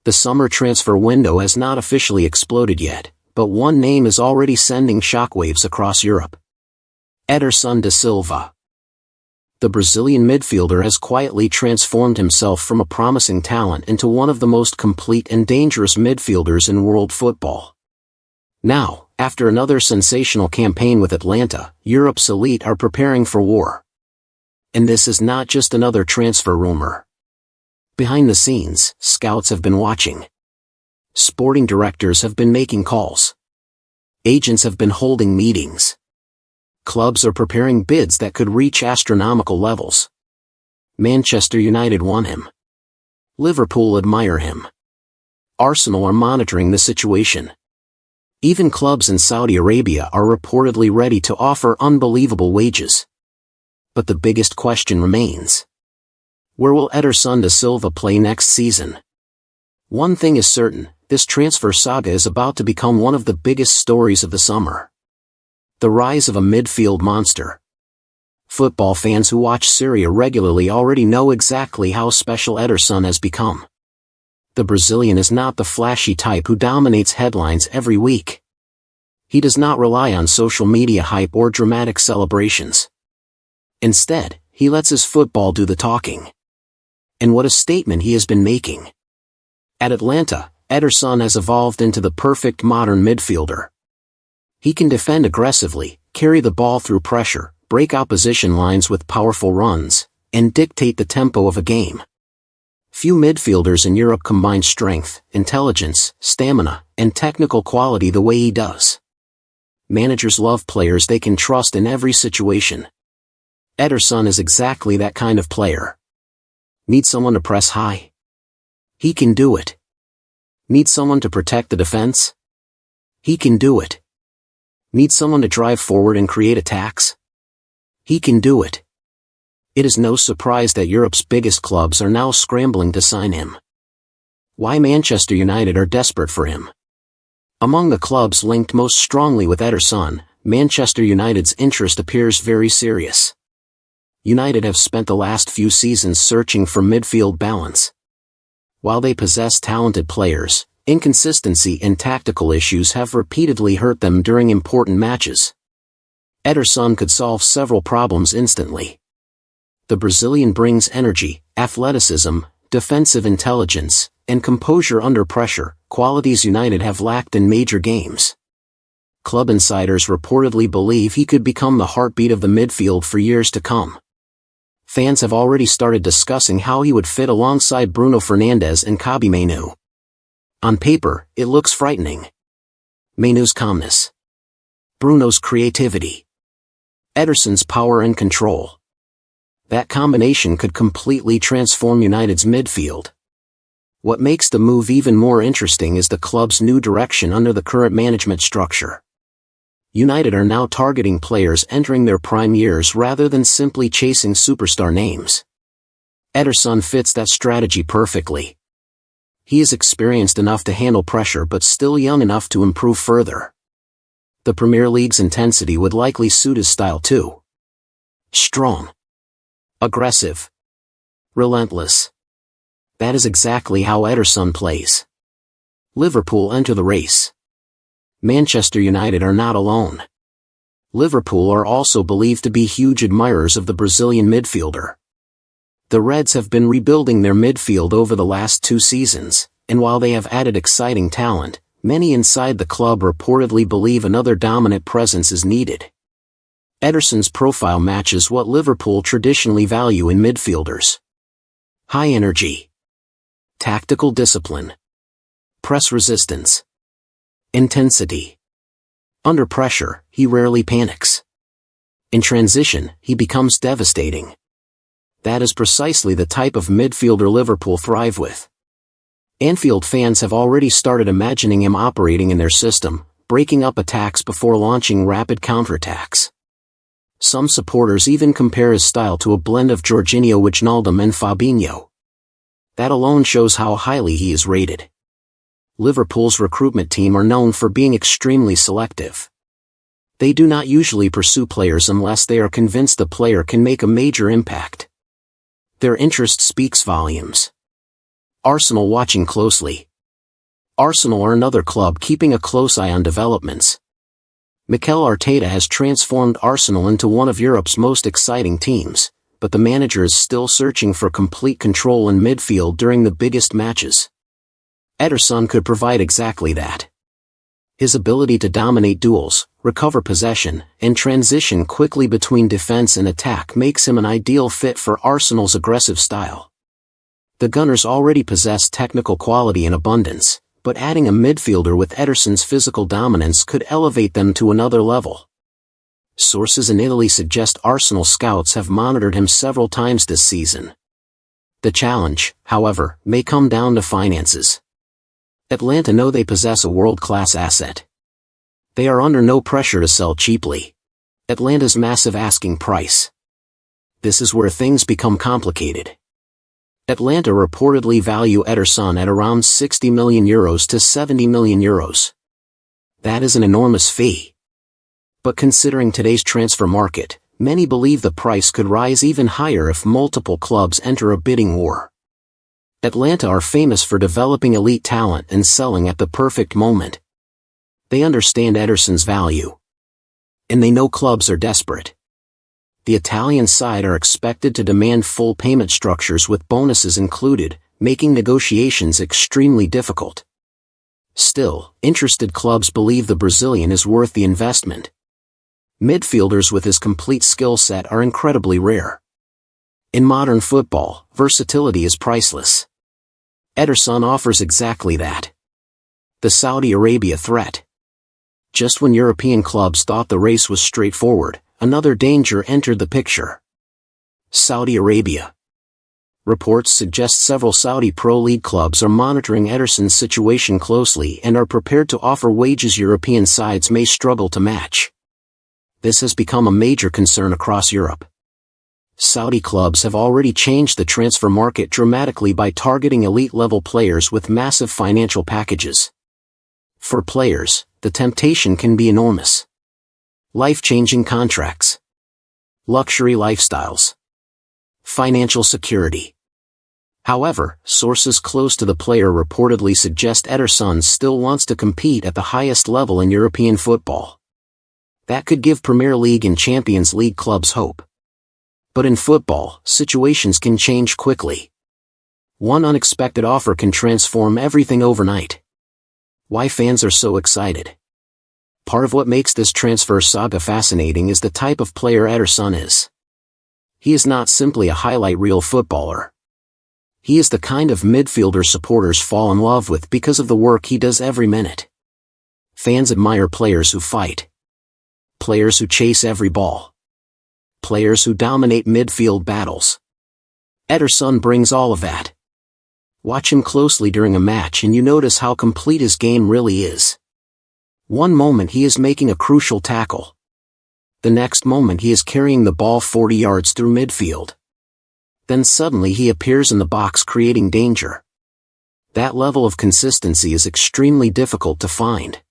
The summer transfer window has not officially exploded yet, but one name is already sending shockwaves across Europe. Ederson da Silva. The Brazilian midfielder has quietly transformed himself from a promising talent into one of the most complete and dangerous midfielders in world football. Now, after another sensational campaign with Atalanta, Europe's elite are preparing for war. And this is not just another transfer rumor. Behind the scenes, scouts have been watching. Sporting directors have been making calls. Agents have been holding meetings. Clubs are preparing bids that could reach astronomical levels. Manchester United want him. Liverpool admire him. Arsenal are monitoring the situation. Even clubs in Saudi Arabia are reportedly ready to offer unbelievable wages. But the biggest question remains. Where will Ederson da Silva play next season? One thing is certain, this transfer saga is about to become one of the biggest stories of the summer. The rise of a midfield monster. Football fans who watch Serie regularly already know exactly how special Ederson has become. The Brazilian is not the flashy type who dominates headlines every week. He does not rely on social media hype or dramatic celebrations. Instead, he lets his football do the talking. And what a statement he has been making. At Atalanta, Ederson has evolved into the perfect modern midfielder. He can defend aggressively, carry the ball through pressure, break opposition lines with powerful runs, and dictate the tempo of a game. Few midfielders in Europe combine strength, intelligence, stamina, and technical quality the way he does. Managers love players they can trust in every situation. Ederson is exactly that kind of player. Need someone to press high? He can do it. Need someone to protect the defense? He can do it. Need someone to drive forward and create attacks? He can do it. It is no surprise that Europe's biggest clubs are now scrambling to sign him. Why Manchester United are desperate for him? Among the clubs linked most strongly with Ederson, Manchester United's interest appears very serious. United have spent the last few seasons searching for midfield balance. While they possess talented players, inconsistency and tactical issues have repeatedly hurt them during important matches. Ederson could solve several problems instantly. The Brazilian brings energy, athleticism, defensive intelligence, and composure under pressure, qualities United have lacked in major games. Club insiders reportedly believe he could become the heartbeat of the midfield for years to come. Fans have already started discussing how he would fit alongside Bruno Fernandes and Kobbie Mainoo. On paper, it looks frightening. Mainoo's calmness. Bruno's creativity. Ederson's power and control. That combination could completely transform United's midfield. What makes the move even more interesting is the club's new direction under the current management structure. United are now targeting players entering their prime years rather than simply chasing superstar names. Ederson fits that strategy perfectly. He is experienced enough to handle pressure but still young enough to improve further. The Premier League's intensity would likely suit his style too. Strong. Aggressive. Relentless. That is exactly how Ederson plays. Liverpool enter the race. Manchester United are not alone. Liverpool are also believed to be huge admirers of the Brazilian midfielder. The Reds have been rebuilding their midfield over the last 2 seasons, and while they have added exciting talent, many inside the club reportedly believe another dominant presence is needed. Ederson's profile matches what Liverpool traditionally value in midfielders. High energy. Tactical discipline. Press resistance. Intensity. Under pressure, he rarely panics. In transition, he becomes devastating. That is precisely the type of midfielder Liverpool thrive with. Anfield fans have already started imagining him operating in their system, breaking up attacks before launching rapid counterattacks. Some supporters even compare his style to a blend of Jorginho, Wijnaldum and Fabinho. That alone shows how highly he is rated. Liverpool's recruitment team are known for being extremely selective. They do not usually pursue players unless they are convinced the player can make a major impact. Their interest speaks volumes. Arsenal watching closely. Arsenal are another club keeping a close eye on developments. Mikel Arteta has transformed Arsenal into one of Europe's most exciting teams, but the manager is still searching for complete control in midfield during the biggest matches. Ederson could provide exactly that. His ability to dominate duels, recover possession, and transition quickly between defense and attack makes him an ideal fit for Arsenal's aggressive style. The Gunners already possess technical quality in abundance, but adding a midfielder with Ederson's physical dominance could elevate them to another level. Sources in Italy suggest Arsenal scouts have monitored him several times this season. The challenge, however, may come down to finances. Atalanta know they possess a world-class asset. They are under no pressure to sell cheaply. Atalanta's massive asking price. This is where things become complicated. Atalanta reportedly value Ederson at around €60 million to €70 million. That is an enormous fee. But considering today's transfer market, many believe the price could rise even higher if multiple clubs enter a bidding war. Atalanta are famous for developing elite talent and selling at the perfect moment. They understand Ederson's value. And they know clubs are desperate. The Italian side are expected to demand full payment structures with bonuses included, making negotiations extremely difficult. Still, interested clubs believe the Brazilian is worth the investment. Midfielders with his complete skill set are incredibly rare. In modern football, versatility is priceless. Ederson offers exactly that. The Saudi Arabia threat. Just when European clubs thought the race was straightforward, another danger entered the picture. Saudi Arabia. Reports suggest several Saudi Pro League clubs are monitoring Ederson's situation closely and are prepared to offer wages European sides may struggle to match. This has become a major concern across Europe. Saudi clubs have already changed the transfer market dramatically by targeting elite-level players with massive financial packages. For players, the temptation can be enormous. Life-changing contracts. Luxury lifestyles. Financial security. However, sources close to the player reportedly suggest Ederson still wants to compete at the highest level in European football. That could give Premier League and Champions League clubs hope. But in football, situations can change quickly. One unexpected offer can transform everything overnight. Why fans are so excited? Part of what makes this transfer saga fascinating is the type of player Ederson is. He is not simply a highlight reel footballer. He is the kind of midfielder supporters fall in love with because of the work he does every minute. Fans admire players who fight. Players who chase every ball. Players who dominate midfield battles. Ederson brings all of that. Watch him closely during a match and you notice how complete his game really is. One moment he is making a crucial tackle. The next moment he is carrying the ball 40 yards through midfield. Then suddenly he appears in the box creating danger. That level of consistency is extremely difficult to find.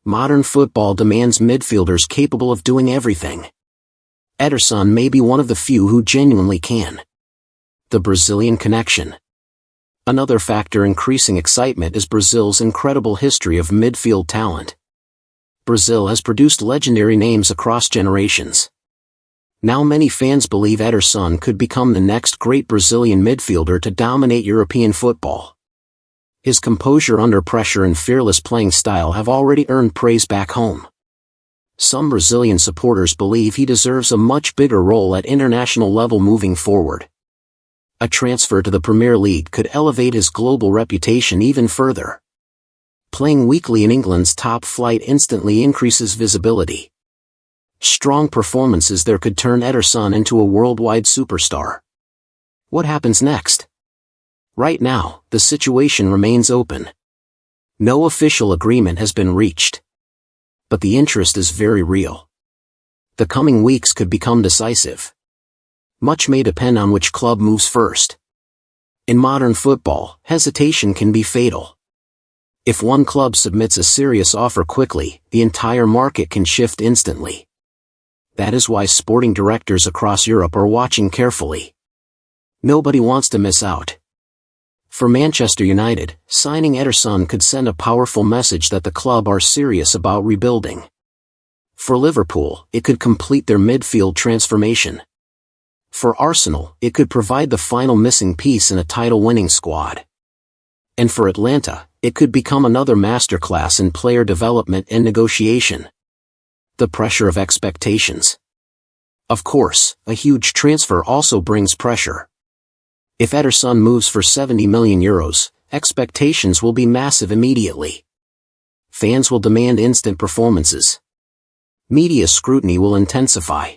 Modern football demands midfielders capable of doing everything. Ederson may be one of the few who genuinely can. The Brazilian connection. Another factor increasing excitement is Brazil's incredible history of midfield talent. Brazil has produced legendary names across generations. Now many fans believe Ederson could become the next great Brazilian midfielder to dominate European football. His composure under pressure and fearless playing style have already earned praise back home. Some Brazilian supporters believe he deserves a much bigger role at international level moving forward. A transfer to the Premier League could elevate his global reputation even further. Playing weekly in England's top flight instantly increases visibility. Strong performances there could turn Ederson into a worldwide superstar. What happens next? Right now, the situation remains open. No official agreement has been reached. But the interest is very real. The coming weeks could become decisive. Much may depend on which club moves first. In modern football, hesitation can be fatal. If one club submits a serious offer quickly, the entire market can shift instantly. That is why sporting directors across Europe are watching carefully. Nobody wants to miss out. For Manchester United, signing Ederson could send a powerful message that the club are serious about rebuilding. For Liverpool, it could complete their midfield transformation. For Arsenal, it could provide the final missing piece in a title-winning squad. And for Atalanta, it could become another masterclass in player development and negotiation. The pressure of expectations. Of course, a huge transfer also brings pressure. If Ederson moves for €70 million, expectations will be massive immediately. Fans will demand instant performances. Media scrutiny will intensify.